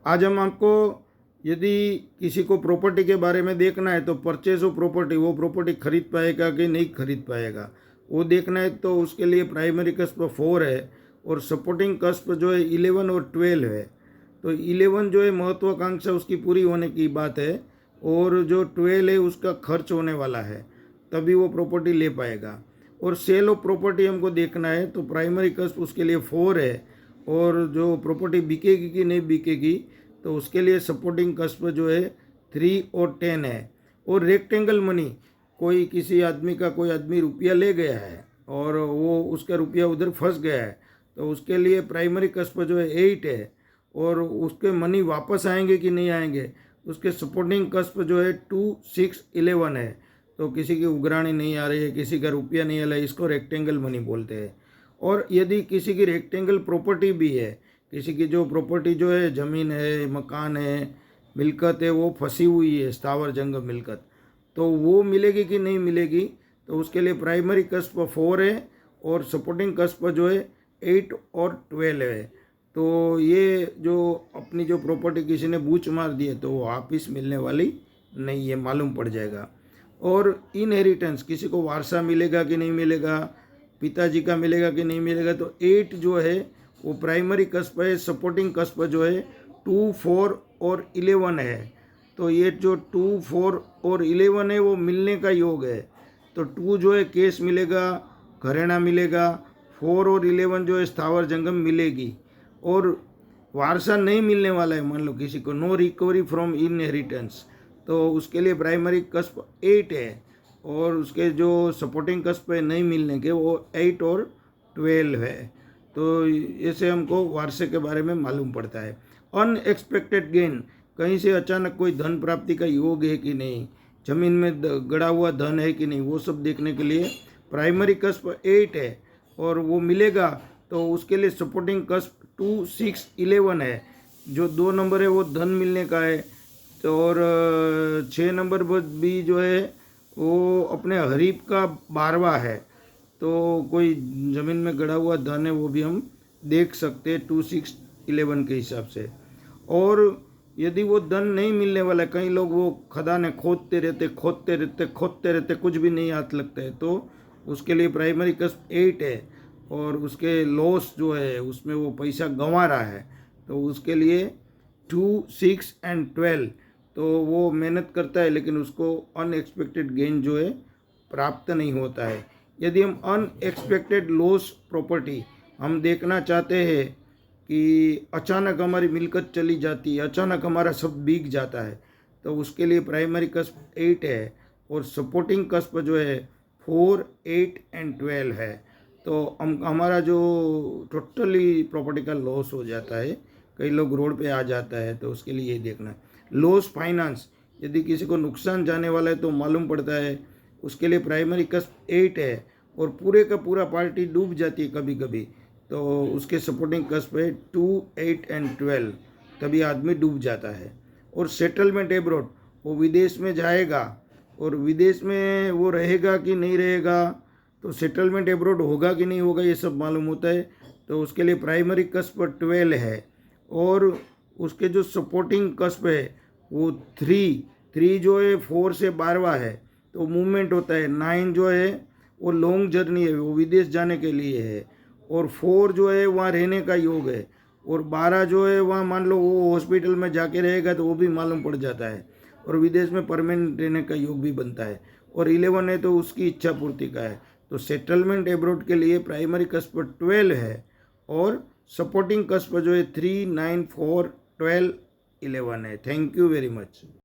आज हम आपको यदि किसी को प्रॉपर्टी के बारे में देखना है तो परचेज ऑफ प्रॉपर्टी, वो प्रॉपर्टी खरीद पाएगा कि नहीं खरीद पाएगा वो देखना है, तो उसके लिए प्राइमरी कस्प 4 है और सपोर्टिंग कस्प जो है 11 और 12 है। तो 11 जो है महत्वाकांक्षा उसकी पूरी होने की बात है और जो 12 है उसका खर्च होने वाला है, तभी वो प्रॉपर्टी ले पाएगा। और सेल ऑफ प्रॉपर्टी हमको देखना है तो प्राइमरी कस्प उसके लिए 4 है और जो प्रॉपर्टी बिकेगी कि नहीं बिकेगी तो उसके लिए सपोर्टिंग कस्प जो है 3 और 10 है। और रेक्टेंगल मनी, कोई किसी आदमी का कोई आदमी रुपया ले गया है और वो उसका रुपया उधर फंस गया है तो उसके लिए प्राइमरी कस्प जो है 8 है और उसके मनी वापस आएंगे कि नहीं आएंगे उसके सपोर्टिंग कस्प जो है 2, 6, 11 है। तो किसी की उगरानी नहीं आ रही है, किसी का रुपया नहीं आ रहा है, इसको रेक्टेंगल मनी बोलते हैं। और यदि किसी की रेक्टेंगल प्रॉपर्टी भी है, किसी की जो प्रॉपर्टी जो है ज़मीन है, मकान है, मिलकत है, वो फंसी हुई है स्थावर जंगम मिलकत, तो वो मिलेगी कि नहीं मिलेगी तो उसके लिए प्राइमरी कस्प 4 है और सपोर्टिंग कस्प जो है 8 और 12 है। तो ये जो अपनी जो प्रॉपर्टी किसी ने बूच मार दी है तो वो वापिस मिलने वाली नहीं है, मालूम पड़ जाएगा। और इनहेरिटेंस, किसी को वारसा मिलेगा कि नहीं मिलेगा, पिताजी का मिलेगा कि नहीं मिलेगा, तो 8 जो है वो प्राइमरी कस्प है, सपोर्टिंग कस्प जो है 2, 4 और 11 है। तो ये जो 2, 4 और 11 है वो मिलने का योग है। तो 2 जो है केस मिलेगा, घरेणा मिलेगा, 4 और 11 जो है स्थावर जंगम मिलेगी। और वारसा नहीं मिलने वाला है, मान लो किसी को नो रिकवरी फ्रॉम इनहेरिटेंस, तो उसके लिए प्राइमरी कस्प 8 है और उसके जो सपोर्टिंग कस्प है नहीं मिलने के वो 8 और 12 है। तो ऐसे हमको वारसे के बारे में मालूम पड़ता है। अनएक्सपेक्टेड गेन, कहीं से अचानक कोई धन प्राप्ति का योग है कि नहीं, जमीन में गड़ा हुआ धन है कि नहीं, वो सब देखने के लिए प्राइमरी कस्प 8 है और वो मिलेगा तो उसके लिए सपोर्टिंग कस्प 2, 6, 11 है। जो 2 नंबर है वो धन मिलने का है। तो और 6 नंबर भी जो है वो अपने हरीफ का 12वां है। तो कोई ज़मीन में गड़ा हुआ धन है वो भी हम देख सकते हैं 2, 6, 11 के हिसाब से। और यदि वो धन नहीं मिलने वाला है, कई लोग वो खदानें खोदते रहते कुछ भी नहीं हाथ लगता है, तो उसके लिए प्राइमरी कस्प 8 है और उसके लॉस जो है उसमें वो पैसा गंवा रहा है तो उसके लिए 2, 6 एंड 12। तो वो मेहनत करता है लेकिन उसको अनएक्सपेक्टेड गेन जो है प्राप्त नहीं होता है। यदि हम अनएक्सपेक्टेड लॉस प्रॉपर्टी हम देखना चाहते हैं कि अचानक हमारी मिलकत चली जाती है, अचानक हमारा सब बिक जाता है, तो उसके लिए प्राइमरी कस्प 8 है और सपोर्टिंग कस्प जो है 4, 8 एंड 12 है। तो हमारा जो टोटली प्रॉपर्टी का लॉस हो जाता है, कई लोग रोड पे आ जाता है, तो उसके लिए ये देखना है। लॉस फाइनेंस, यदि किसी को नुकसान जाने वाला है तो मालूम पड़ता है, उसके लिए प्राइमरी कस्प 8 है और पूरे का पूरा पार्टी डूब जाती है कभी कभी, तो उसके सपोर्टिंग कस्प है 2, 8 एंड 12, तभी आदमी डूब जाता है। और सेटलमेंट एब्रॉड, वो विदेश में जाएगा और विदेश में वो रहेगा कि नहीं रहेगा, तो सेटलमेंट एब्रॉड होगा कि नहीं होगा ये सब मालूम होता है। तो उसके लिए प्राइमरी कस्प 12 है और उसके जो सपोर्टिंग कस्प है वो 3 जो है 4 से 12वां है, तो मूवमेंट होता है। 9 जो है वो लॉन्ग जर्नी है, वो विदेश जाने के लिए है। और 4 जो है वहाँ रहने का योग है और 12 जो है वहाँ मान लो वो हॉस्पिटल में जाके रहेगा तो वो भी मालूम पड़ जाता है और विदेश में परमानेंट रहने का योग भी बनता है। और 11 है तो उसकी इच्छा पूर्ति का है। तो सेटलमेंट एब्रॉड के लिए प्राइमरी कस्प 12 है और सपोर्टिंग कस्प जो है 3, 9, 4, 12, 11 है। Thank you very much.